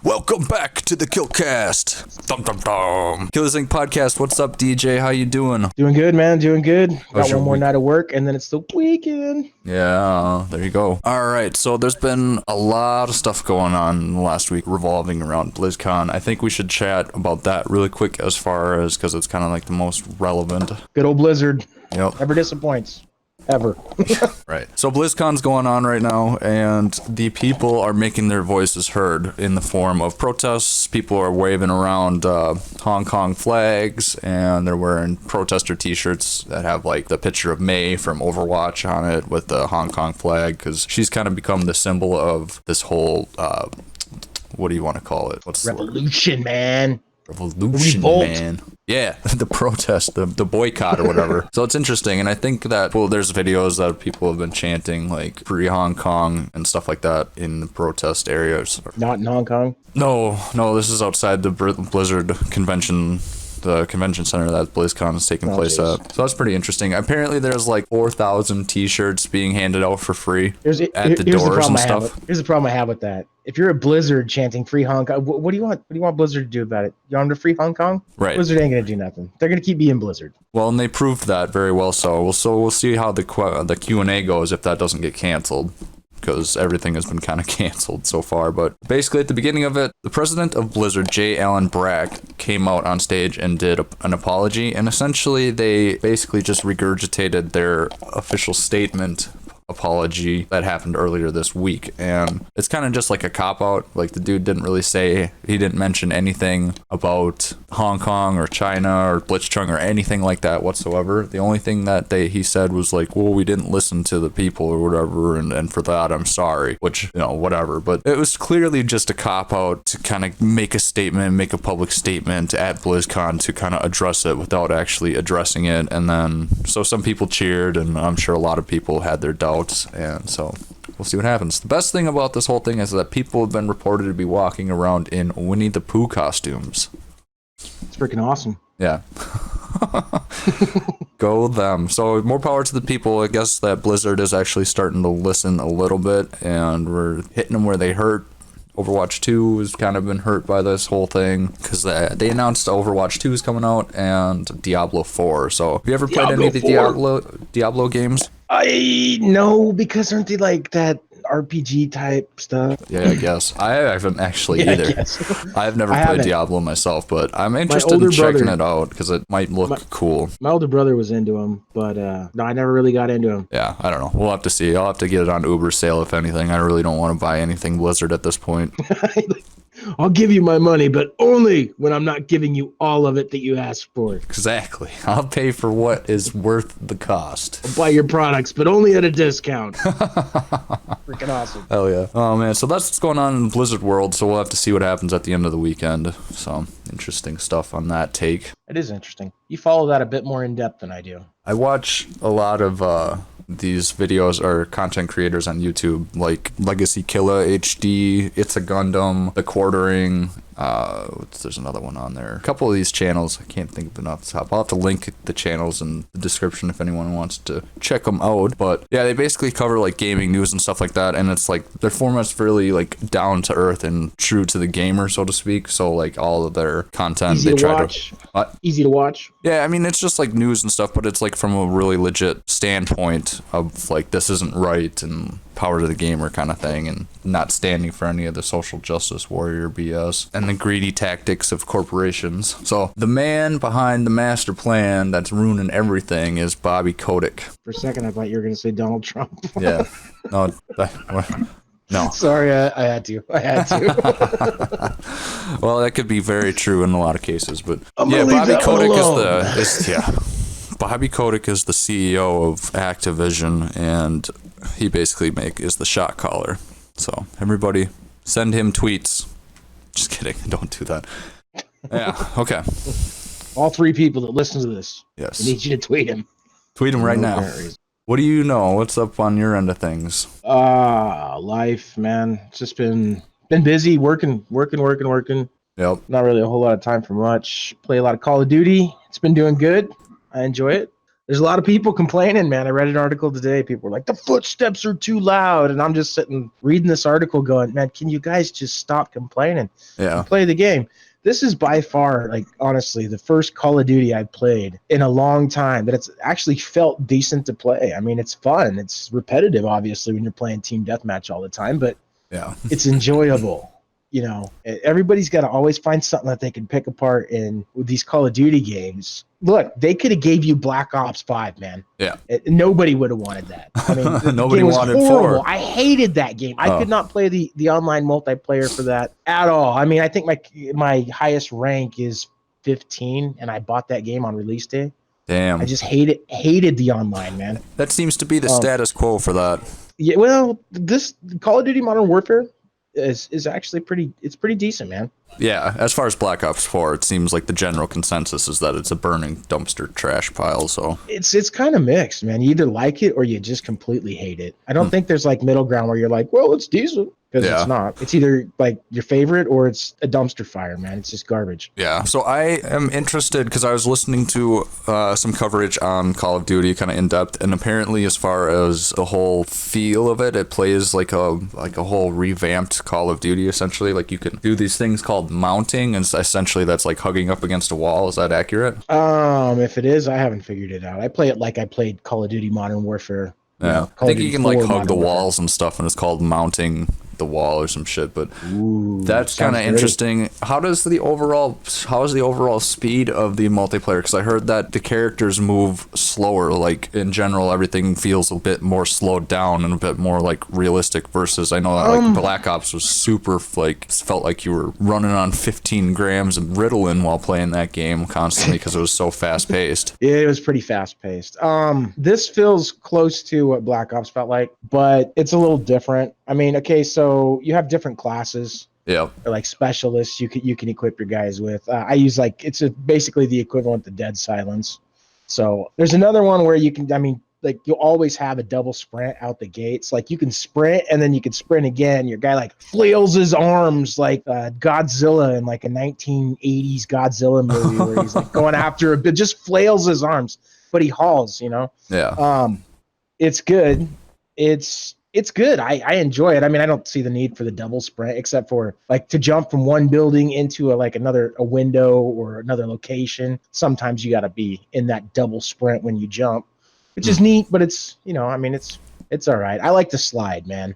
Welcome back to the KillCast. Dum dum dum. KILLAZ.INC podcast. What's up, DJ? How you doing? Doing good, man. Doing good. How's Got your one more week? night of work, and then it's the weekend. Yeah, there you go. All right, so there's been a lot of stuff going on last week revolving around BlizzCon. I think we should chat about that really quick as far as, because it's kind of like the most relevant. Good old Blizzard. Yep. Never disappoints. Ever. Right. So BlizzCon's going on right now, and the people are making their voices heard in the form of protests. People are waving around Hong Kong flags, and they're wearing protester t-shirts that have like the picture of May from Overwatch on it with the Hong Kong flag, because she's kind of become the symbol of this whole, what do you want to call it? What's Revolution, man. Revolution, Revolt. man. Yeah, the protest, the boycott or whatever. So it's interesting, and I think that, well, there's videos that people have been chanting like free Hong Kong and stuff like that in the protest areas. Not in Hong Kong. No, this is outside the Blizzard convention, the convention center that BlizzCon is taking place at. So that's pretty interesting. Apparently there's like 4,000 t-shirts being handed out for free at the doors and stuff. Here's the problem I have with that. If you're a Blizzard chanting free Hong Kong, what do you want? What do you want Blizzard to do about it? You want them to free Hong Kong? Right. Blizzard ain't gonna do nothing. They're gonna keep being Blizzard. Well, and they proved that very well. So we'll see how the Q&A goes if that doesn't get canceled, because everything has been kind of canceled so far. But basically at the beginning of it, the president of Blizzard, J. Allen Brack, came out on stage and did an apology, and essentially they basically just regurgitated their official statement apology that happened earlier this week. And it's kind of just like a cop-out. Like, the dude didn't really say, he didn't mention anything about Hong Kong or China or Blitzchung or anything like that whatsoever. The only thing that he said was like, well, we didn't listen to the people or whatever, and for that I'm sorry, which, you know, whatever. But it was clearly just a cop-out to kind of make a statement, make a public statement at BlizzCon to kind of address it without actually addressing it. And then, so some people cheered, and I'm sure a lot of people had their doubts. And so we'll see what happens. The best thing about this whole thing is that people have been reported to be walking around in Winnie the Pooh costumes. It's freaking awesome. Yeah. Go them. So more power to the people. I guess that Blizzard is actually starting to listen a little bit, and we're hitting them where they hurt. Overwatch 2 has kind of been hurt by this whole thing, because they announced Overwatch 2 is coming out and Diablo 4. So have you ever played any of the Diablo games? I know, because aren't they like that RPG type stuff? Yeah, I guess. I haven't actually either. I've never played Diablo myself, but I'm interested in checking it out because it might look cool. My older brother was into them, but no, I never really got into them. Yeah, I don't know. We'll have to see. I'll have to get it on Uber sale, if anything. I really don't want to buy anything Blizzard at this point. I'll give you my money, but only when I'm not giving you all of it that you asked for. Exactly. I'll pay for what is worth the cost. I'll buy your products, but only at a discount. Freaking awesome. Hell yeah. Oh, man. So that's what's going on in the Blizzard world, so we'll have to see what happens at the end of the weekend. So, interesting stuff on that take. It is interesting. You follow that a bit more in depth than I do. I watch a lot of these videos or content creators on YouTube, like Legacy Killa HD, It's a Gundam, The Quartering. There's another one on there. A couple of these channels, I can't think of them off the top. I'll have to link the channels in the description if anyone wants to check them out. But yeah, they basically cover like gaming news and stuff like that, and it's like their format's really like down to earth and true to the gamer, so to speak. So like all of their content, Easy to watch. Easy to watch. Yeah, I mean, it's just like news and stuff, but it's like from a really legit standpoint of like, this isn't right and power to the gamer kind of thing, and not standing for any of the social justice warrior BS and the greedy tactics of corporations. So the man behind the master plan that's ruining everything is Bobby Kotick. For a second, I thought you were going to say Donald Trump. Yeah. No. No. Sorry, I had to. Well, that could be very true in a lot of cases, but yeah, Bobby Kotick Bobby Kotick is the CEO of Activision, and he basically is the shot caller. So everybody send him tweets. Just kidding. Don't do that. Yeah. Okay. All three people that listen to this. Yes. I need you to tweet him. Tweet him right now. What do you know? What's up on your end of things? Life, man. It's just been busy working. Yep. Not really a whole lot of time for much. Play a lot of Call of Duty. It's been doing good. I enjoy it. There's a lot of people complaining, man. I read an article today. People were like, the footsteps are too loud. And I'm just sitting reading this article going, man, can you guys just stop complaining and play the game? This is by far, like, honestly, the first Call of Duty I've played in a long time that it's actually felt decent to play. I mean, it's fun. It's repetitive, obviously, when you're playing team deathmatch all the time, but it's enjoyable. You know, everybody's got to always find something that they can pick apart in these Call of Duty games. Look, they could have gave you Black Ops 5, man. Yeah. Nobody would have wanted that. I mean, nobody wanted horrible. 4. I hated that game. I could not play the online multiplayer for that at all. I mean, I think my highest rank is 15, and I bought that game on release day. Damn. I just hated the online, man. That seems to be the status quo for that. Yeah, well, this Call of Duty Modern Warfare is actually pretty decent, man. Yeah, as far as Black Ops 4, it seems like the general consensus is that it's a burning dumpster trash pile, so it's kind of mixed, man. You either like it or you just completely hate it. I don't think there's like middle ground where you're like, well, it's decent. Because it's not. It's either like your favorite or it's a dumpster fire, man. It's just garbage. Yeah. So I am interested because I was listening to some coverage on Call of Duty, kind of in depth, and apparently, as far as the whole feel of it, it plays like a whole revamped Call of Duty. Essentially, like you can do these things called mounting, and essentially that's like hugging up against a wall. Is that accurate? If it is, I haven't figured it out. I play it like I played Call of Duty Modern Warfare. Yeah. I think you can like hug the walls and stuff, and it's called mounting the wall or some shit, but that's kind of interesting. How is the overall speed of the multiplayer? Because I heard that the characters move slower. Like in general, everything feels a bit more slowed down and a bit more like realistic. Versus I know that like Black Ops was super like felt like you were running on 15 grams of Ritalin while playing that game constantly because it was so fast paced. Yeah, it was pretty fast paced. This feels close to what Black Ops felt like, but it's a little different. I mean, okay, so you have different classes. Yeah. Or like specialists you can equip your guys with. I use basically the equivalent to Dead Silence. So there's another one where you can, I mean, like you'll always have a double sprint out the gates. Like you can sprint and then you can sprint again. Your guy like flails his arms like Godzilla in like a 1980s Godzilla movie where he's like going after a bit, just flails his arms, but he hauls, you know? Yeah. It's good. It's good. I enjoy it. I mean, I don't see the need for the double sprint except for like to jump from one building into a window or another location. Sometimes you got to be in that double sprint when you jump, which is neat, but it's, you know, I mean, it's all right. I like to slide, man.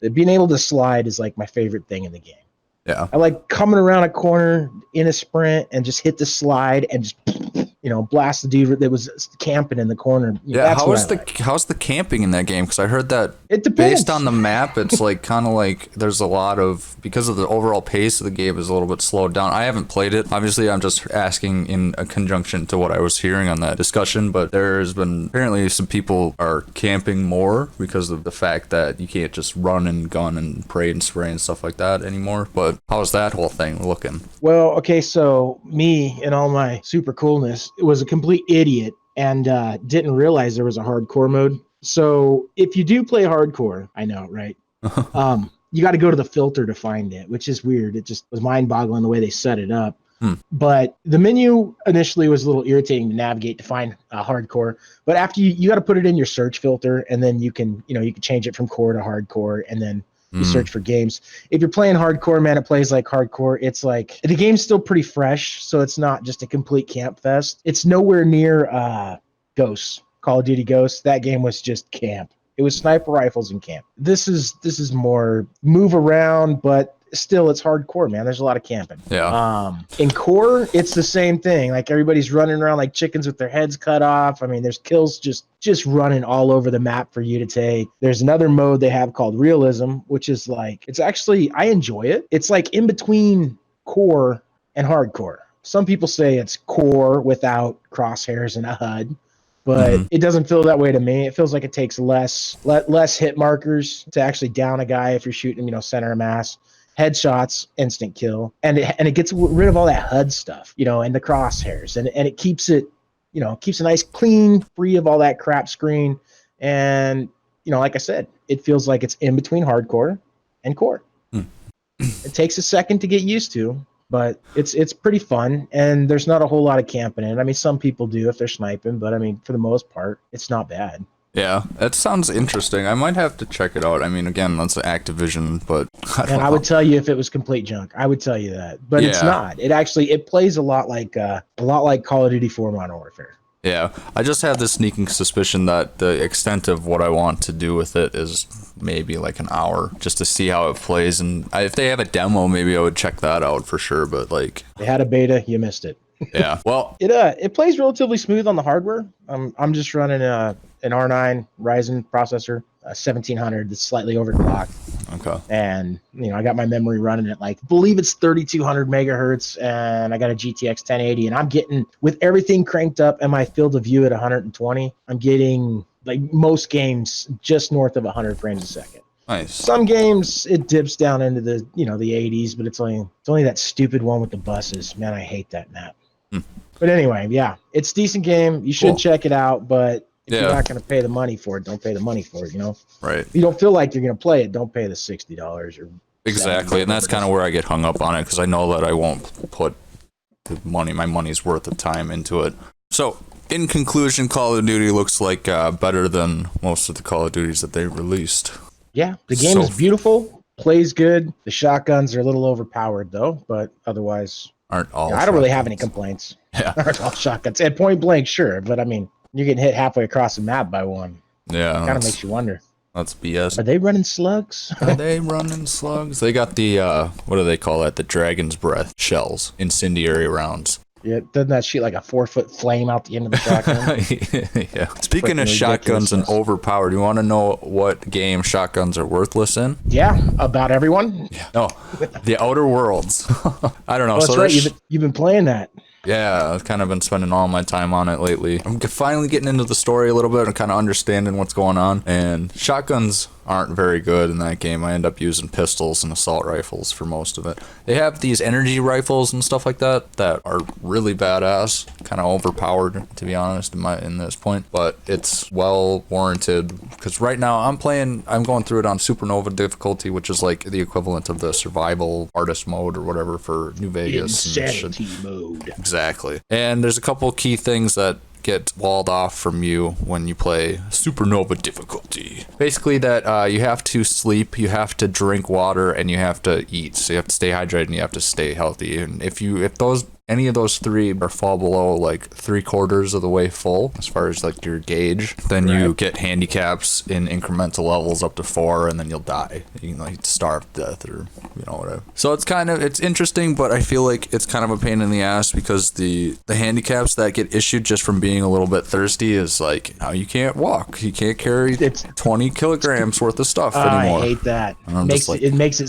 Being able to slide is like my favorite thing in the game. Yeah. I like coming around a corner in a sprint and just hit the slide and just, you know, blast the dude that was camping in the corner. Yeah, how's the camping in that game? Because I heard that it depends. Based on the map, it's like kind of like there's a lot of, because of the overall pace of the game is a little bit slowed down. I haven't played it. Obviously, I'm just asking in a conjunction to what I was hearing on that discussion, but there's been apparently some people are camping more because of the fact that you can't just run and gun and pray and spray and stuff like that anymore. But how's that whole thing looking? Well, okay, so me and all my super coolness was a complete idiot and didn't realize there was a hardcore mode. So if you do play hardcore, I know, right? You got to go to the filter to find it, which is weird. It just was mind-boggling the way they set it up. But the menu initially was a little irritating to navigate to find hardcore. But after you got to put it in your search filter, and then you can change it from core to hardcore, and then you search for games. If you're playing hardcore, man, it plays like hardcore. It's like the game's still pretty fresh, so it's not just a complete camp fest. It's nowhere near Ghosts, Call of Duty Ghosts. That game was just camp. It was sniper rifles and camp. This is more move around, but still it's hardcore, man. There's a lot of camping. Yeah. In core, it's the same thing. Like everybody's running around like chickens with their heads cut off. I mean, there's kills just running all over the map for you to take. There's another mode they have called realism, which is like, it's actually, I enjoy it. It's like in between core and hardcore. Some people say it's core without crosshairs and a HUD. But it doesn't feel that way to me. It feels like it takes less hit markers to actually down a guy if you're shooting him, center of mass. Headshots, instant kill, and it gets rid of all that HUD stuff, and the crosshairs, and it keeps it, keeps a nice clean, free of all that crap screen, and like I said, it feels like it's in between hardcore and core. It takes a second to get used to, but it's pretty fun, and there's not a whole lot of camping in it. I mean, some people do if they're sniping, but I mean, for the most part, it's not bad. Yeah, that sounds interesting. I might have to check it out. I mean, again, that's Activision, but I would tell you if it was complete junk. I would tell you that, but it's not. It plays a lot like Call of Duty 4 Modern Warfare. Yeah, I just have this sneaking suspicion that the extent of what I want to do with it is maybe like an hour, just to see how it plays. And if they have a demo, maybe I would check that out for sure. But like, they had a beta, you missed it. Yeah, well, it plays relatively smooth on the hardware. I'm just running an R9 Ryzen processor, 1700 that's slightly overclocked. Okay. And I got my memory running at I believe it's 3200 megahertz, and I got a GTX 1080, and I'm getting, with everything cranked up and my field of view at 120, I'm getting most games just north of 100 frames a second. Nice. Some games it dips down into the the 80s, but it's only that stupid one with the buses. Man, I hate that map. But anyway, yeah, it's a decent game. You should check it out, but if you're not going to pay the money for it, don't pay the money for it, Right. If you don't feel like you're going to play it, don't pay the $60 or exactly. And that's kind of where I get hung up on it, because I know that I won't put my money's worth of time into it. So, in conclusion, Call of Duty looks like better than most of the Call of Duties that they released. Yeah, the game is beautiful, plays good. The shotguns are a little overpowered, though, but otherwise... Aren't all I don't really have any complaints. Yeah. Aren't all shotguns. At point blank, sure, but I mean, you're getting hit halfway across the map by one. Yeah. Kind of makes you wonder. That's BS. Are they running slugs? Are they running slugs? They got the, what do they call that? The Dragon's Breath shells. Incendiary rounds. Yeah, doesn't that shoot like a 4-foot flame out the end of the shotgun? Yeah. Speaking of shotguns and overpowered, you want to know what game shotguns are worthless in? Yeah, about everyone. Yeah. No, The Outer Worlds. I don't know. Oh, that's right. You've been playing that. Yeah, I've kind of been spending all my time on it lately. I'm finally getting into the story a little bit and kind of understanding what's going on. And shotguns aren't very good in that game. I end up using pistols and assault rifles for most of it. They have these energy rifles and stuff like that that are really badass, kind of overpowered, to be honest, in this point. But it's well warranted, because right now I'm going through it on Supernova difficulty, which is like the equivalent of the survival artist mode or whatever for New Vegas. Insanity mode. Exactly. And there's a couple key things that get walled off from you when you play Supernova difficulty. Basically that you have to sleep, you have to drink water, and you have to eat. So you have to stay hydrated and you have to stay healthy. And if any of those three fall below like 3/4 of the way full as far as like your gauge, then you get handicaps in incremental levels up to 4, and then you'll die. You can like starve to death or whatever. So it's interesting, but I feel like it's kind of a pain in the ass, because the handicaps that get issued just from being a little bit thirsty is like, now you can't walk, you can't carry 20 kilograms worth of stuff anymore. I hate that. It makes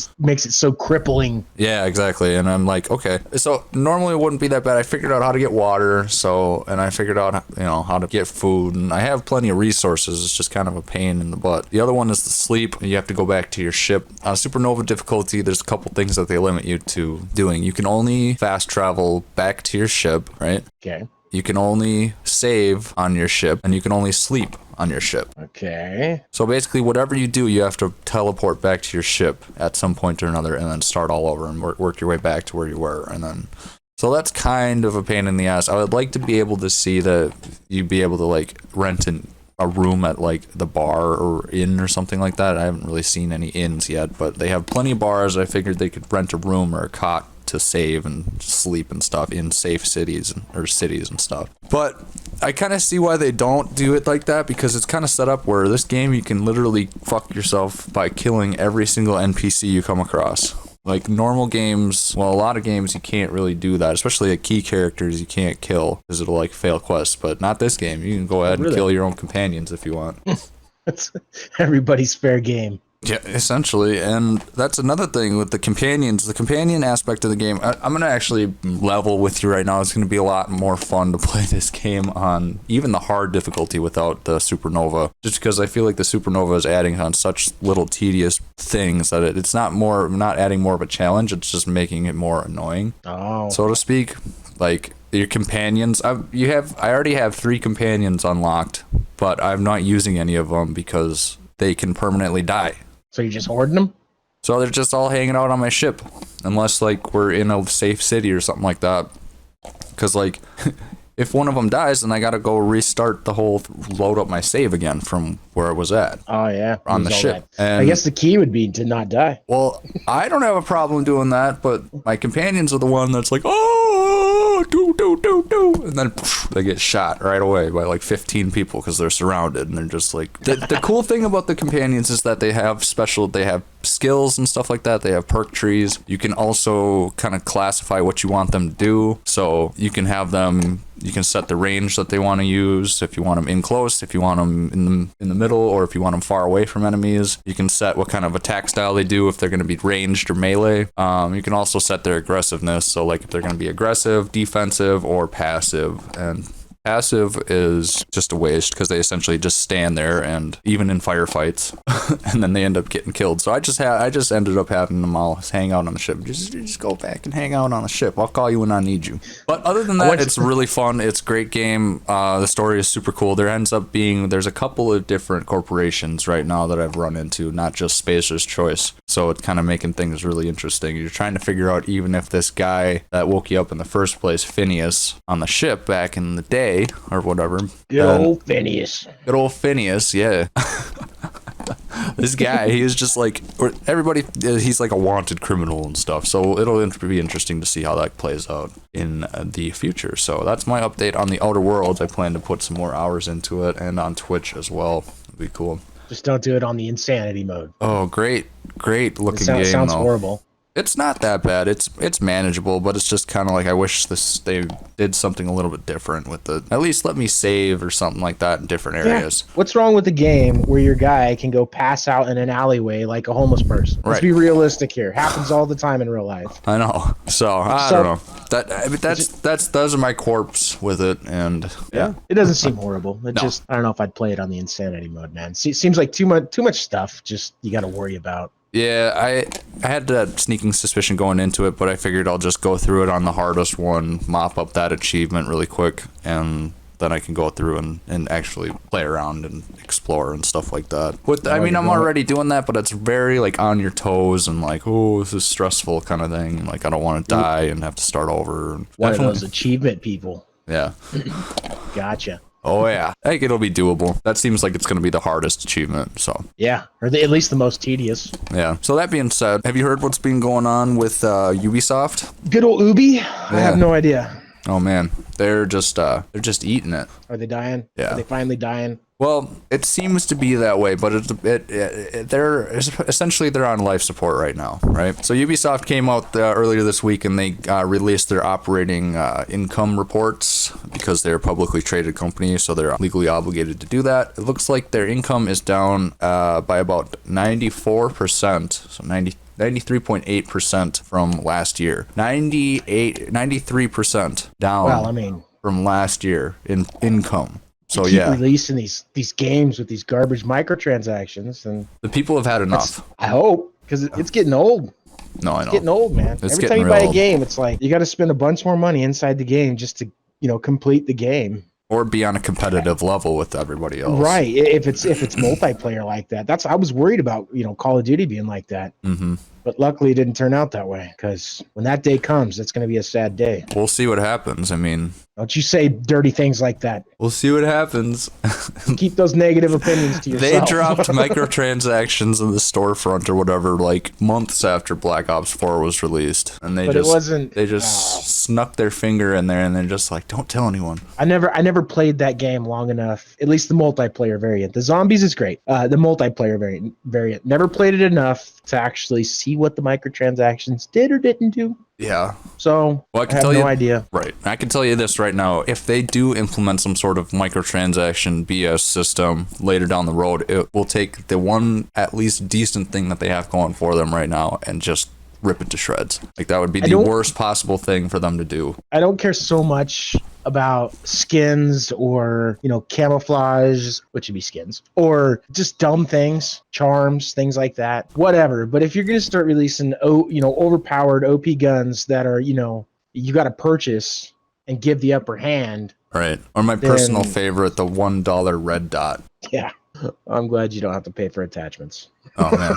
it so crippling. Yeah, exactly. And I'm like, okay, so normally it wouldn't be that bad. I figured out how to get water, and I figured out how to get food, and I have plenty of resources. It's just kind of a pain in the butt. The other one is the sleep. You have to go back to your ship. On Supernova difficulty, there's a couple things that they limit you to doing. You can only fast travel back to your ship, right? Okay. You can only save on your ship, and you can only sleep on your ship. Okay. So basically, whatever you do, you have to teleport back to your ship at some point or another, and then start all over and work your way back to where you were, and then... So that's kind of a pain in the ass. I would like to be able to see that you'd be able to like rent a room at like the bar or inn or something like that. I haven't really seen any inns yet, but they have plenty of bars. I figured they could rent a room or a cot to save and sleep and stuff in safe cities and stuff. But I kind of see why they don't do it like that, because it's kind of set up where this game you can literally fuck yourself by killing every single NPC you come across. Like normal games, well, a lot of games you can't really do that, especially like key characters you can't kill because it'll like fail quests, but not this game. You can go ahead and kill your own companions if you want. That's everybody's fair game. Yeah, essentially. And that's another thing with the companions. The companion aspect of the game, I'm going to actually level with you right now. It's going to be a lot more fun to play this game on even the hard difficulty without the Supernova. Just because I feel like the Supernova is adding on such little tedious things that it's not adding more of a challenge. It's just making it more annoying, so to speak. Like your companions, I already have 3 companions unlocked, but I'm not using any of them because they can permanently die. So you're just hoarding them? So they're just all hanging out on my ship, unless like we're in a safe city or something like that. Because like, if one of them dies, then I gotta go restart the whole load up my save again from where I was at. Oh yeah, on the ship. And I guess the key would be to not die. Well, I don't have a problem doing that, but my companions are the one that's like, oh, do, and then they get shot right away by like 15 people because they're surrounded, and they're just like, the cool thing about the companions is that they have skills and stuff like that. They have perk trees. You can also kind of classify what you want them to do, so you can have them. You can set the range that they want to use. If you want them in close, if you want them in the middle, or if you want them far away from enemies. You can set what kind of attack style they do, if they're going to be ranged or melee. You can also set their aggressiveness. So like if they're going to be aggressive, defensive, or passive. And passive is just a waste because they essentially just stand there, and even in firefights, and then they end up getting killed. So I just ended up having them all hang out on the ship. Just go back and hang out on the ship. I'll call you when I need you. But other than that, it's really fun. It's a great game. The story is super cool. There's a couple of different corporations right now that I've run into, not just Spacer's Choice. So it's kind of making things really interesting. You're trying to figure out even if this guy that woke you up in the first place, Phineas, on the ship back in the day, or whatever. Good old Phineas. Good old Phineas, yeah. This guy, he is just like, he's like a wanted criminal and stuff. So it'll be interesting to see how that plays out in the future. So that's my update on the Outer Worlds. I plan to put some more hours into it, and on Twitch as well. It'll be cool. Just don't do it on the insanity mode. Oh, great looking game. Sounds though. Horrible. It's not that bad. It's manageable, but it's just kind of like I wish they did something a little bit different with it. At least let me save or something like that in different areas. Yeah. What's wrong with the game where your guy can go pass out in an alleyway like a homeless person? Let's be realistic here. Happens all the time in real life. I know. So I don't know. Those are my corpse with it, and yeah. It doesn't seem horrible. I don't know if I'd play it on the insanity mode, man. Seems like too much stuff. Just you got to worry about. Yeah, I had that sneaking suspicion going into it, but I figured I'll just go through it on the hardest one, mop up that achievement really quick, and then I can go through and actually play around and explore and stuff like that. I'm already doing that, but it's very like on your toes and like, oh, this is stressful kind of thing. Like I don't want to die and have to start over. One of those achievement people. Yeah. Gotcha. Oh yeah, I think it'll be doable. That seems like it's going to be the hardest achievement, so. Yeah, or at least the most tedious. Yeah. So that being said, have you heard what's been going on with Ubisoft? Good old Ubi? Yeah. I have no idea. Oh man, they're just eating it. Are they dying? Yeah. Are they finally dying? Well, it seems to be that way, but they're essentially on life support right now, right? So Ubisoft came out earlier this week, and they released their operating income reports because they're a publicly traded company, so they're legally obligated to do that. It looks like their income is down by about 94%, so 93.8% from last year. 93% down. Well, from last year in income. So keep releasing these games with these garbage microtransactions, and the people have had enough. I hope, because it's getting old. No, I know. It's getting old, man. Every time you buy a game, it's like you got to spend a bunch more money inside the game just to complete the game. Or be on a competitive level with everybody else. Right. If it's multiplayer like that. I was worried about, Call of Duty being like that. Mm-hmm. But luckily it didn't turn out that way, because when that day comes, it's going to be a sad day. We'll see what happens. Don't you say dirty things like that. We'll see what happens. Keep those negative opinions to yourself. They dropped microtransactions in the storefront or whatever, like months after Black Ops 4 was released. And they snuck their finger in there, and they're just like, don't tell anyone. I never played that game long enough, at least the multiplayer variant. The zombies is great. The multiplayer variant. Never played it enough to actually see what the microtransactions did or didn't do. Yeah. So, I have no idea. Right. I can tell you this right now. If they do implement some sort of microtransaction BS system later down the road, it will take the one at least decent thing that they have going for them right now and just rip it to shreds. Like, that would be the worst possible thing for them to do. I don't care so much about skins or, camouflage, which would be skins, or just dumb things, charms, things like that, whatever. But if you're going to start releasing, overpowered OP guns that are, you got to purchase and give the upper hand. Right. Or my personal favorite, the $1 red dot. Yeah. I'm glad you don't have to pay for attachments. Oh, man.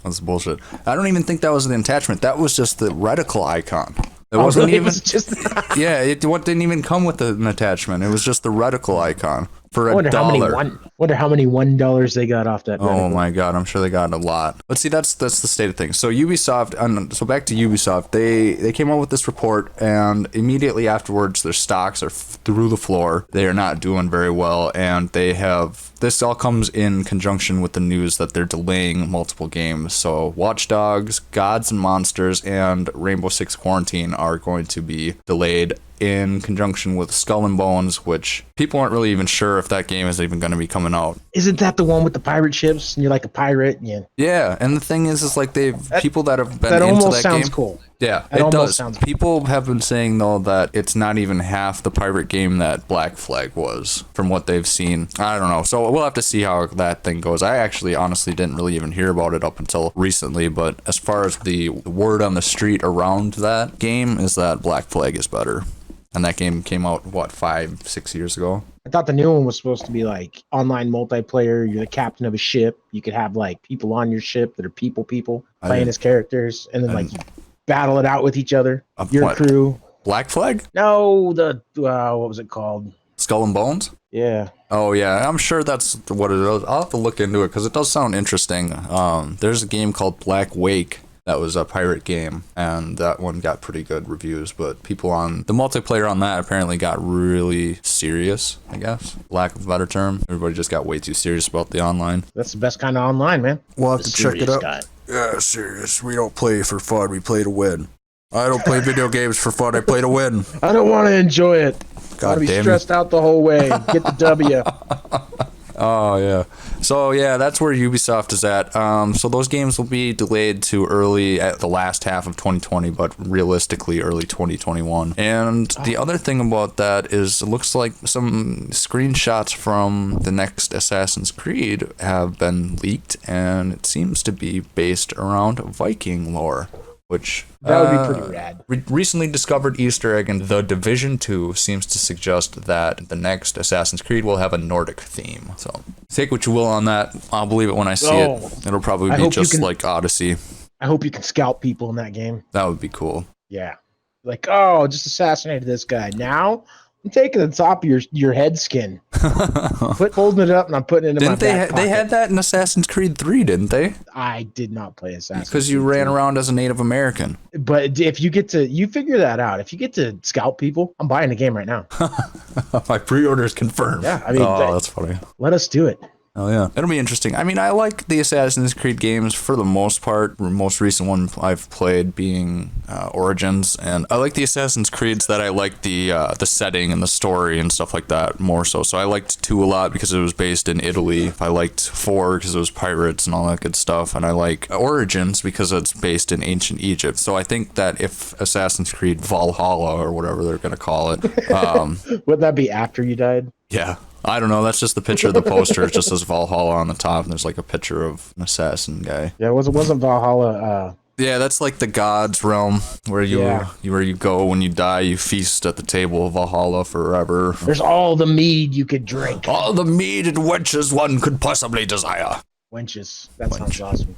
That's bullshit. I don't even think that was an attachment. That was just the reticle icon. It wasn't really? even. It was just Yeah, it didn't even come with an attachment. It was just the reticle icon for I wonder $1. Wonder how many $1 they got off that. Oh reticle. my god, I'm sure they got a lot. But see, that's the state of things. So Ubisoft, so back to Ubisoft, they came out with this report, and immediately afterwards, their stocks are through the floor. They are not doing very well, and they have. This all comes in conjunction with the news that they're delaying multiple games. So Watch Dogs, Gods and Monsters, and Rainbow Six Quarantine are going to be delayed in conjunction with Skull and Bones, which people aren't really even sure if that game is even going to be coming out. Isn't that the one with the pirate ships and you're like a pirate? Yeah, and the thing is like people that have been that into almost that sounds game. cool. Yeah, That it almost does. sounds cool. People have been saying though that it's not even half the pirate game that Black Flag was, from what they've seen. I don't know. So we'll have to see how that thing goes. I actually honestly didn't really even hear about it up until recently, but as far as the word on the street around that game is that Black Flag is better. And that game came out, what, 5-6 years ago? I thought the new one was supposed to be like online multiplayer. You're the captain of a ship. You could have like people on your ship that are people playing as characters, and then like you battle it out with each other. Your what? crew. Black Flag? No, what was it called? Skull and Bones? Yeah. Oh yeah, I'm sure that's what it is. I'll have to look into it because it does sound interesting. There's a game called Black Wake that was a pirate game, and that one got pretty good reviews, but people on the multiplayer on that apparently got really serious, I guess. Lack of a better term. Everybody just got way too serious about the online. That's the best kind of online, man. We'll have The to check it serious out. guy. Yeah, serious. We don't play for fun, we play to win. I don't play video games for fun, I play to win. I don't want to enjoy it. I God want to be damn it. stressed out the whole way. Get the W. Oh yeah. So yeah, that's where Ubisoft is at. So those games will be delayed to early at the last half of 2020, but realistically early 2021. And the other thing about that is it looks like some screenshots from the next Assassin's Creed have been leaked, and it seems to be based around Viking lore. Which That would be pretty rad. Recently discovered Easter egg in The Division 2 seems to suggest that the next Assassin's Creed will have a Nordic theme. So take what you will on that. I'll believe it when I see it. It'll probably I be hope you just can- like Odyssey. I hope you can scalp people in that game. That would be cool. Yeah. Like, oh, just assassinated this guy. Now I'm taking the top of your head skin. Quit folding it up, and I'm putting it in my Didn't back they pocket. had that in Assassin's Creed 3, didn't they? I did not play Assassin's Because you Creed ran 3. around as a Native American. But if you get to, you figure that out. If you get to scalp people, I'm buying the game right now. My pre-order is confirmed. Yeah, I mean, oh, that's funny. let us do it. Oh yeah, it'll be interesting. I mean, I like the Assassin's Creed games for the most part. The most recent one I've played being Origins, and I like the Assassin's Creeds that I like the setting and the story and stuff like that more so. So I liked 2 a lot because it was based in Italy. I liked 4 because it was pirates and all that good stuff, and I like Origins because it's based in ancient Egypt. So I think that if Assassin's Creed Valhalla or whatever they're gonna call it, Would that be after you died? yeah. I don't know. That's just the picture of the poster. It just says Valhalla on the top, and there's like a picture of an assassin guy. Yeah, it wasn't Valhalla. Yeah, that's like the gods' realm where where you go when you die. You feast at the table of Valhalla forever. There's all the mead you could drink. All the mead and wenches one could possibly desire. Wenches. That sounds awesome.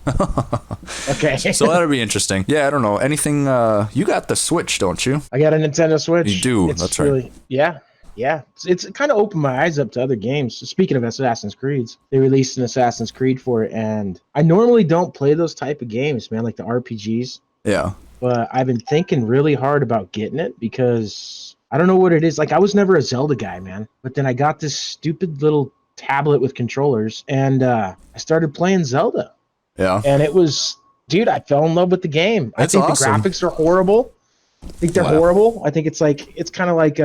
Okay. So that'll be interesting. Yeah, I don't know. Anything? You got the Switch, don't you? I got a Nintendo Switch. You do, It's that's right. Yeah. Yeah. It's kind of opened my eyes up to other games. Speaking of Assassin's Creeds, they released an Assassin's Creed for it, and I normally don't play those type of games, man, like the RPGs. Yeah. But I've been thinking really hard about getting it because I don't know what it is. Like, I was never a Zelda guy, man. But then I got this stupid little tablet with controllers, and I started playing Zelda. Yeah. And it was, dude, I fell in love with the game. That's I think awesome. the graphics are horrible. I think they're Wow. horrible. I think it's kind of like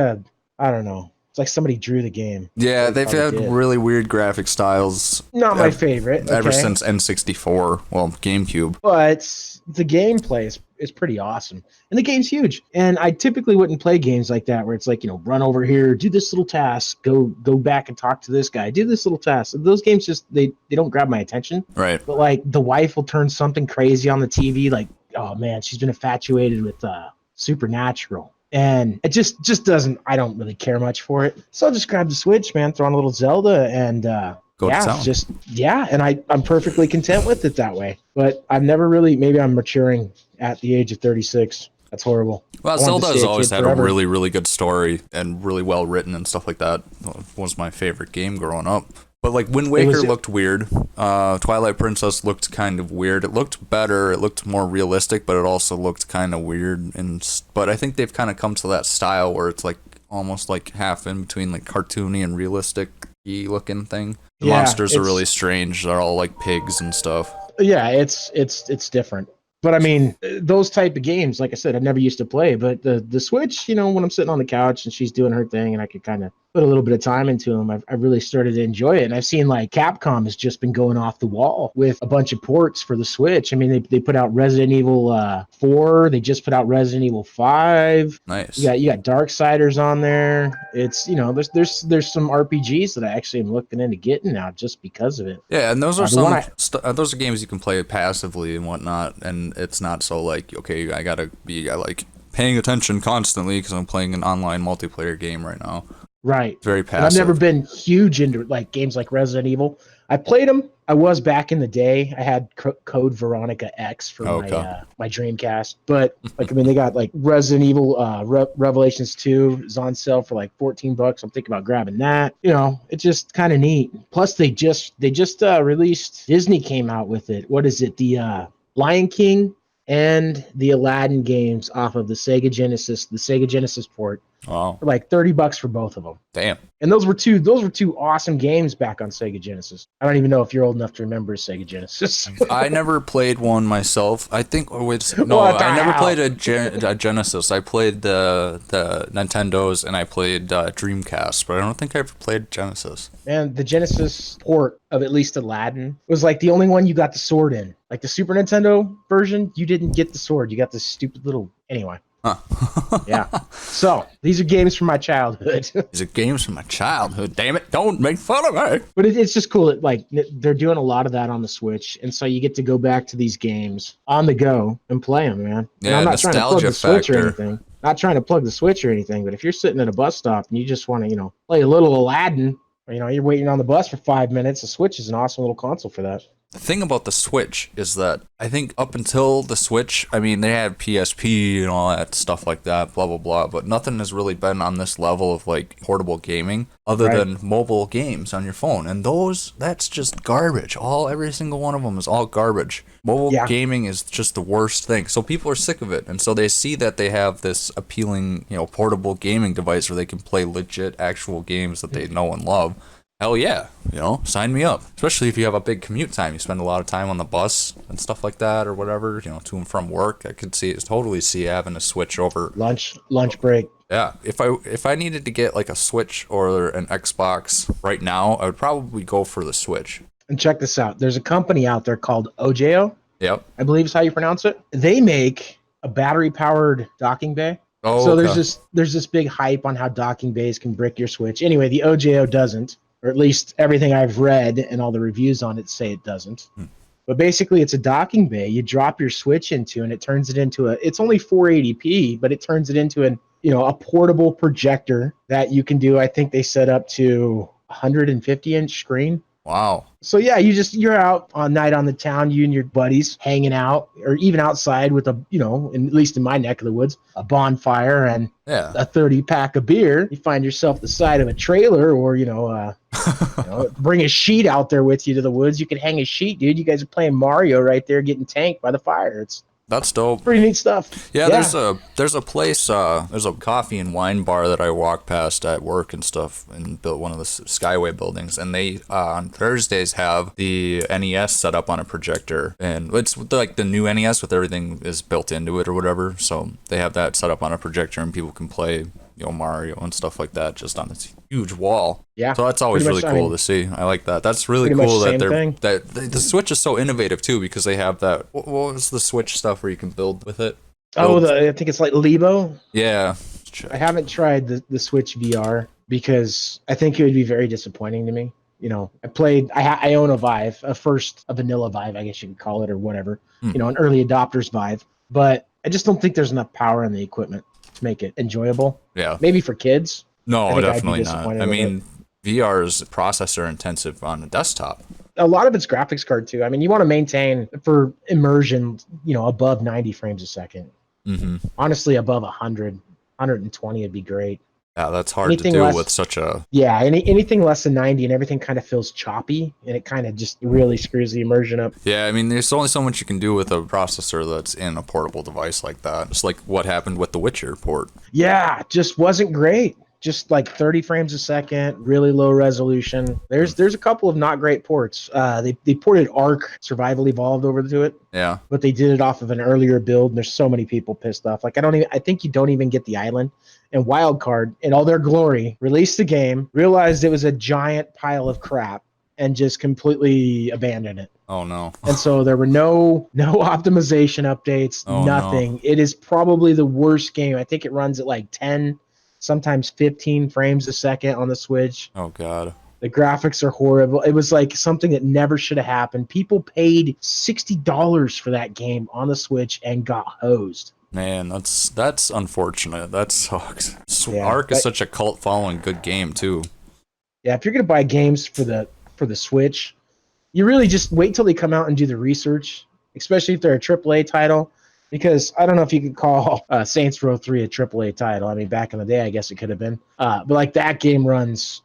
I don't know. It's like somebody drew the game. Yeah, they've had did. really weird graphic styles. Not my favorite. Ever okay? since N64, well, GameCube. But the gameplay is pretty awesome. And the game's huge. And I typically wouldn't play games like that where it's like, run over here, do this little task, go back and talk to this guy, do this little task. Those games just, they don't grab my attention. Right. But like the wife will turn something crazy on the TV, like, oh man, she's been infatuated with Supernatural. And it just doesn't, I don't really care much for it. So I'll just grab the Switch, man, throw on a little Zelda, and go to yeah, town. and I'm perfectly content with it that way. But I've never really, maybe I'm maturing at the age of 36. That's horrible. Well, I wanted to Zelda stay has a always kid had forever. a really, really good story and really well written and stuff like that. It was my favorite game growing up. But like Wind Waker looked weird. Twilight Princess looked kind of weird. It looked better. It looked more realistic, but it also looked kind of weird. But I think they've kind of come to that style where it's like almost like half in between like cartoony and realistic-y looking thing. The monsters are really strange. They're all like pigs and stuff. Yeah, it's different. But I mean, those type of games, like I said, I never used to play. But the Switch, you know, when I'm sitting on the couch and she's doing her thing, and I could kind of put a little bit of time into them, I really started to enjoy it. And I've seen like Capcom has just been going off the wall with a bunch of ports for the Switch. I mean, they put out Resident Evil 4. They just put out Resident Evil 5. Nice. You got Darksiders on there. It's, you know, there's some RPGs that I actually am looking into getting now just because of it. Yeah, and those are those are games you can play passively and whatnot, and it's not so like, okay, I gotta be like paying attention constantly because I'm playing an online multiplayer game right now. Right. It's very passive. And I've never been huge into like games like Resident Evil. I played them. I was back in the day. I had Code Veronica X for my Dreamcast. But like, I mean, they got like Resident Evil Revelations 2 is on sale for like $14. I'm thinking about grabbing that. You know, it's just kind of neat. Plus, they just released. Disney came out with it. What is it? The Lion King and the Aladdin games off of the Sega Genesis port. Wow. For like $30 for both of them. Damn. And those were two awesome games back on Sega Genesis. I don't even know if you're old enough to remember Sega Genesis. I never played one myself. I think I never played a Genesis. I played the Nintendos and I played Dreamcast, but I don't think I ever played Genesis. And the Genesis port of at least Aladdin was like the only one you got the sword in. Like the Super Nintendo version, you didn't get the sword. You got this stupid little anyway. Huh. Yeah. So these are games from my childhood. These are games from my childhood. Damn it! Don't make fun of me. But it's just cool. Like they're doing a lot of that on the Switch, and so you get to go back to these games on the go and play them, man. Yeah, and I'm not trying to plug the Switch or factor. anything. Not trying to plug the Switch or anything. But if you're sitting at a bus stop and you just want to, you know, play a little Aladdin, or, you know, you're waiting on the bus for 5 minutes, the Switch is an awesome little console for that. The thing about the Switch is that I think up until the Switch, I mean, they had PSP and all that stuff like that, blah, blah, blah, but nothing has really been on this level of like portable gaming other than mobile games on your phone. And that's just garbage. Every single one of them is all garbage. Mobile gaming is just the worst thing. So people are sick of it. And so they see that they have this appealing, you know, portable gaming device where they can play legit actual games that they know and love. Hell yeah, you know, sign me up. Especially if you have a big commute time. You spend a lot of time on the bus and stuff like that or whatever, you know, to and from work. I could totally see having a Switch over. Lunch break. Yeah, if I needed to get like a Switch or an Xbox right now, I would probably go for the Switch. And check this out. There's a company out there called Ojo. Yep. I believe is how you pronounce it. They make a battery-powered docking bay. Oh, so there's this big hype on how docking bays can brick your Switch. Anyway, the Ojo doesn't. Or at least everything I've read and all the reviews on it say it doesn't. But basically, it's a docking bay. You drop your Switch into, and it turns it into it's only 480p, but it turns it into a portable projector that you can do. I think they set up to 150-inch screen. Wow. So yeah, you're out on night on the town, you and your buddies hanging out, or even outside with at least in my neck of the woods, a bonfire and a 30-pack of beer. You find yourself the side of a trailer, or bring a sheet out there with you to the woods. You can hang a sheet, dude. You guys are playing Mario right there, getting tanked by the fire. That's dope. Pretty neat stuff. Yeah, there's a place, there's a coffee and wine bar that I walk past at work and stuff, and built one of the Skyway buildings, and they on Thursdays have the NES set up on a projector, and it's like the new NES with everything is built into it or whatever. So they have that set up on a projector, and people can play Mario and stuff like that just on this huge wall. Yeah. So that's always really cool to see. I like that. That's really cool that the Switch is so innovative too, because they have that. What was the Switch stuff where you can build with it? I think it's like Lebo. Yeah. I haven't tried the Switch VR because I think it would be very disappointing to me. I own a Vive, a vanilla Vive, I guess you could call it, or whatever. An early adopter's Vive, but I just don't think there's enough power in the equipment to make it enjoyable. Yeah. Maybe for kids. No, definitely not. I mean, VR is processor intensive on a desktop. A lot of it's graphics card too. I mean, you want to maintain for immersion, above 90 frames a second. Mm-hmm. Honestly, above 100, 120 would be great. Yeah, that's hard to do with such a... Yeah, anything less than 90 and everything kind of feels choppy, and it kind of just really screws the immersion up. Yeah, I mean, there's only so much you can do with a processor that's in a portable device like that. It's like what happened with the Witcher port. Yeah, just wasn't great. Just like 30 frames a second, really low resolution. There's a couple of not great ports. They ported Ark Survival Evolved over to it. Yeah. But they did it off of an earlier build, and there's so many people pissed off. Like I think you don't even get the island. And Wildcard, in all their glory, released the game, realized it was a giant pile of crap, and just completely abandoned it. Oh no. And so there were no optimization updates, nothing. No. It is probably the worst game. I think it runs at like 10, sometimes 15 frames a second on the Switch. Oh god. The graphics are horrible. It was like something that never should have happened. People paid $60 for that game on the Switch and got hosed. Man, that's unfortunate. That sucks. Yeah, Ark is such a cult following good game too. Yeah, if you're gonna buy games for the Switch, you really just wait till they come out and do the research, especially if they're a AAA title. Because I don't know if you could call Saints Row 3 a AAA title. I mean, back in the day, I guess it could have been. But like that game runs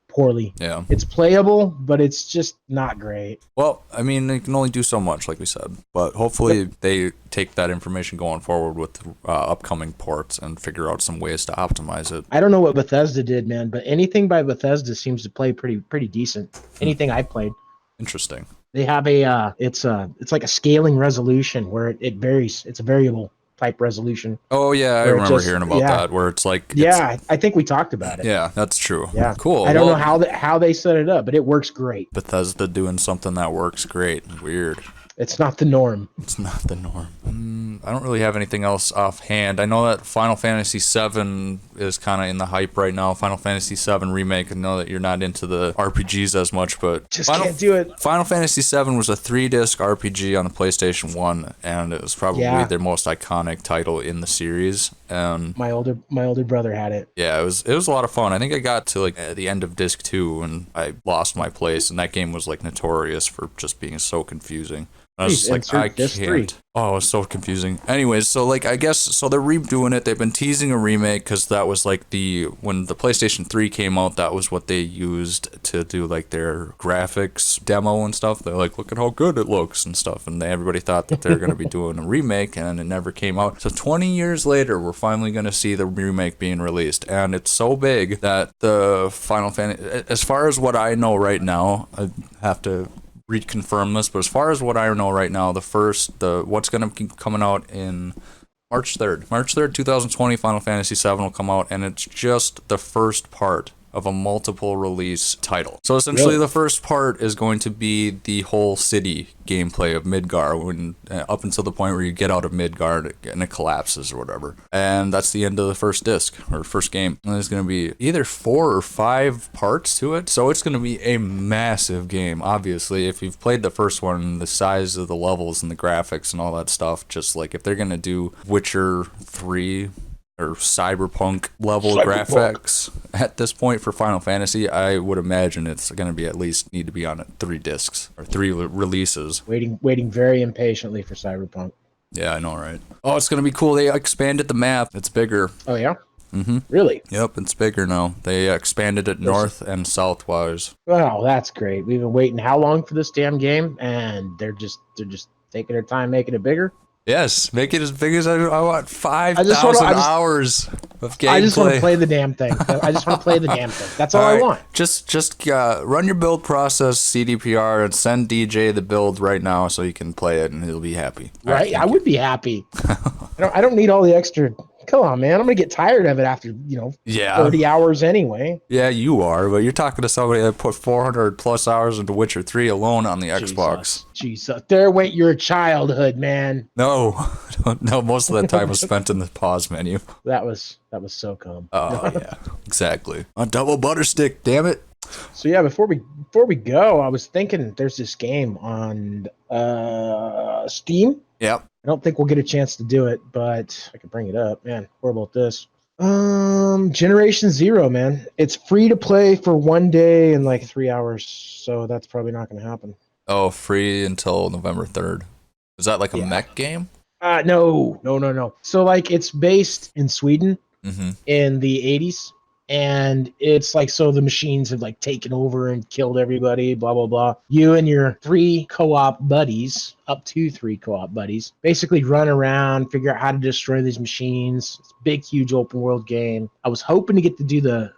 poorly. Yeah. It's playable, but it's just not great. Well, I mean, they can only do so much, like we said. But hopefully they take that information going forward with upcoming ports and figure out some ways to optimize it. I don't know what Bethesda did, man, but anything by Bethesda seems to play pretty decent. Anything I've played. Interesting. They have it's like a scaling resolution where it varies. It's a variable type resolution. Oh yeah, I remember hearing about that, where it's like... I think we talked about it. Yeah, that's true. Yeah. Cool. I don't know how they set it up, but it works great. Bethesda doing something that works great. Weird. It's not the norm. It's not the norm. I don't really have anything else offhand. I know that Final Fantasy VII is kind of in the hype right now. Final Fantasy VII Remake. I know that you're not into the RPGs as much, but... Can't do it. Final Fantasy VII was a 3-disc RPG on the PlayStation 1, and it was probably their most iconic title in the series. And my older brother had it. Yeah, it was a lot of fun. I think I got to like the end of disc 2, and I lost my place, and that game was like notorious for just being so confusing. I was just like, I can't. 3. Oh, it was so confusing. Anyways, so like, I guess, so they're redoing it. They've been teasing a remake because that was like when the PlayStation 3 came out, that was what they used to do like their graphics demo and stuff. They're like, look at how good it looks and stuff. And everybody thought that they're going to be doing a remake, and it never came out. So 20 years later, we're finally going to see the remake being released. And it's so big that the Final Fantasy, as far as what I know right now, I have to reconfirm this, but as far as what I know right now, what's going to be coming out in March 3rd, 2020, Final Fantasy VII will come out, and it's just the first part of a multiple release title. So essentially the first part is going to be the whole city gameplay of Midgar, up until the point where you get out of Midgar and it collapses or whatever. And that's the end of the first disc or first game. And there's going to be either 4 or 5 parts to it. So it's going to be a massive game. Obviously, if you've played the first one, the size of the levels and the graphics and all that stuff, just like if they're going to do Witcher 3 or cyberpunk level graphics at this point for Final Fantasy, I would imagine it's going to be need to be on 3 discs or 3 releases. Waiting very impatiently for Cyberpunk. Yeah, I know, right? Oh, it's going to be cool. They expanded the map. It's bigger. Oh, yeah? Mm-hmm. Really? Yep, it's bigger now. They expanded it north and south-wise. Wow, that's great. We've been waiting how long for this damn game, and they're just taking their time making it bigger? Yes, make it as big as I want. 5,000 hours of gameplay. I just want to play the damn thing. That's all I want. Just run your build process, CDPR, and send DJ the build right now so you can play it, and he'll be happy. Right? I would be happy. I don't need all the extra. Come on, man. I'm going to get tired of it after, 30 hours anyway. Yeah, you are, but you're talking to somebody that put 400 plus hours into Witcher 3 alone on the Xbox. Jesus. There went your childhood, man. No, most of that time was spent in the pause menu. That was so calm. Oh, yeah, exactly. On double butterstick, damn it. So yeah, before we go, I was thinking there's this game on Steam. Yep. I don't think we'll get a chance to do it, but I could bring it up. Man, horrible at this. Generation Zero, man. It's free to play for 1 day and like 3 hours, so that's probably not going to happen. Oh, free until November 3rd. Is that like a mech game? No. So like it's based in Sweden in the 80s, and it's like, so the machines have like taken over and killed everybody, blah blah blah. You and your 3 co-op buddies, up to 3 co-op buddies, basically run around, figure out how to destroy these machines. It's a big, huge open world game. I was hoping to get to do the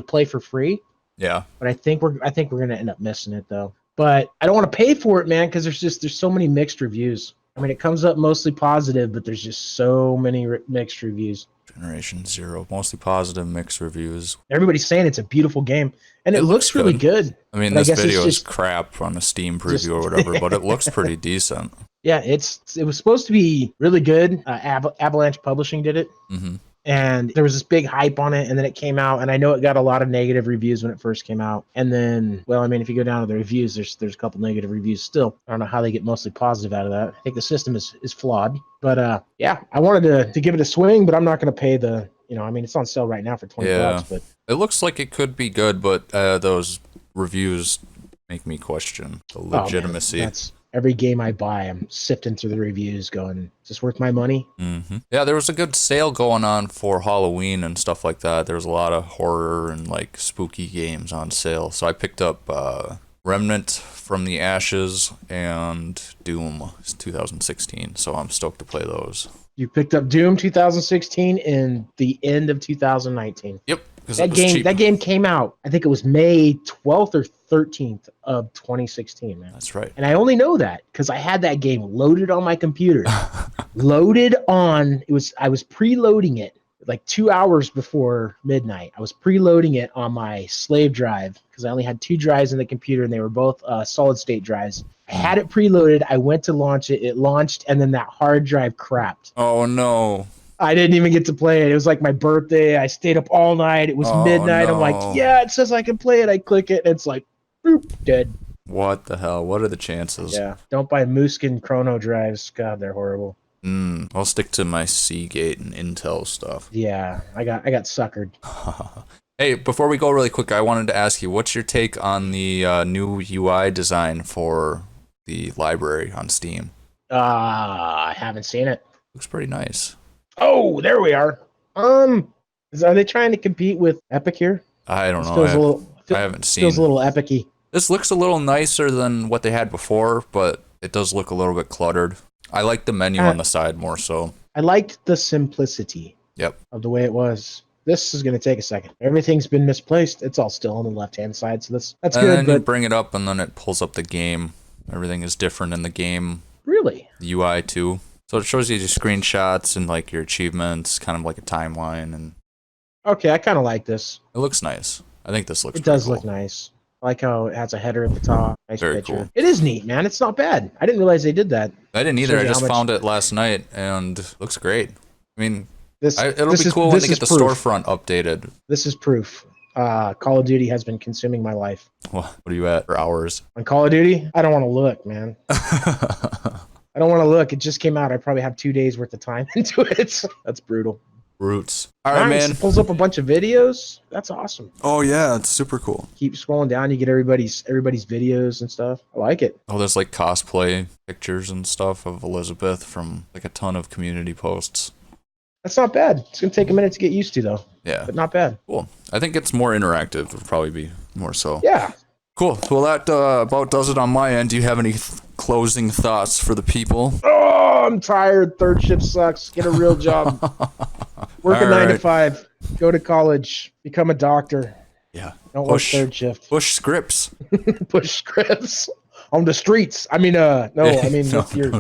play for free. Yeah. But I think we're gonna end up missing it though. But I don't want to pay for it, man, because there's so many mixed reviews. I mean, it comes up mostly positive, but there's just so many mixed reviews. Generation Zero, mostly positive, mixed reviews. Everybody's saying it's a beautiful game, and it looks really good. I mean, this video is crap on a Steam preview or whatever, but it looks pretty decent. Yeah, it was supposed to be really good. Avalanche Publishing did it. And there was this big hype on it, and then it came out, and I know it got a lot of negative reviews when it first came out. And then, well, I mean, if you go down to the reviews, there's a couple negative reviews still. I don't know how they get mostly positive out of that. I think the system is flawed. But yeah, I wanted to give it a swing, but I'm not going to pay the, I mean, it's on sale right now for $20. But it looks like it could be good, but those reviews make me question the legitimacy. That's every game I buy, I'm sifting through the reviews going, is this worth my money? Yeah, there was a good sale going on for Halloween and stuff like that. There was a lot of horror and like spooky games on sale. So I picked up Remnant from the Ashes and Doom 2016. So I'm stoked to play those. You picked up Doom 2016 in the end of 2019. Yep. That game came out, I think it was May 12th or 13th of 2016, man. That's right. And I only know that because I had that game loaded on my computer. I was preloading it like 2 hours before midnight. I was preloading it on my slave drive because I only had 2 drives in the computer, and they were both solid state drives. I had it preloaded. I went to launch it. It launched, and then that hard drive crapped. Oh, no. I didn't even get to play it. It was like my birthday. I stayed up all night. It was midnight. No. I'm like, yeah, it says I can play it. I click it, and it's like, boop, dead. What the hell? What are the chances? Yeah. Don't buy Muskin Chrono drives. God, they're horrible. I'll stick to my Seagate and Intel stuff. Yeah, I got suckered. Hey, before we go really quick, I wanted to ask you, what's your take on the new UI design for the library on Steam? I haven't seen it. Looks pretty nice. Oh, there we are. Are they trying to compete with Epic here? I don't know. I haven't seen. Feels a little epic-y. This looks a little nicer than what they had before, but it does look a little bit cluttered. I like the menu on the side more so. I liked the simplicity of the way it was. This is going to take a second. Everything's been misplaced. It's all still on the left-hand side, so that's good. And then you bring it up, and then it pulls up the game. Everything is different in the game. Really? The UI too. So it shows you your screenshots and like your achievements, kind of like a timeline. And okay, I kind of like this. It looks nice. I think this looks. It does cool. Look nice. I like how it has a header at the top. Nice Very picture. cool. It is neat, man. It's not bad. I didn't realize they did that. I didn't either. I just found it last night, and it looks great. I mean, it'll be cool when they get the storefront updated. This is proof. Call of Duty has been consuming my life. What are you at for hours? On Call of Duty? I don't want to look, man. I don't want to look. It just came out. I probably have 2 days worth of time into it. That's brutal. Roots. All right, man. It pulls up a bunch of videos. That's awesome. Oh yeah, it's super cool. Keep scrolling down. You get everybody's videos and stuff. I like it. Oh, there's like cosplay pictures and stuff of Elizabeth from like a ton of community posts. That's not bad. It's gonna take a minute to get used to though. Yeah. But not bad. Cool. I think it's more interactive. Would probably be more so. Yeah. Cool. Well, that about does it on my end. Do you have any closing thoughts for the people? Oh, I'm tired. Third shift sucks. Get a real job. Work a 9 to 5. Go to college. Become a doctor. Yeah. Don't work third shift. Push scripts. Push scripts on the streets. I mean, with your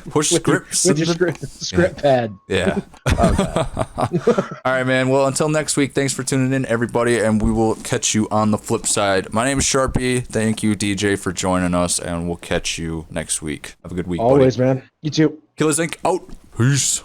push scripts with your script pad. Yeah. All right, man. Well, until next week, thanks for tuning in, everybody, and we will catch you on the flip side. My name is Sharpie. Thank you, DJ, for joining us, and we'll catch you next week. Have a good week, always, buddy. Man. You too. KILLAZ.INC out. Peace.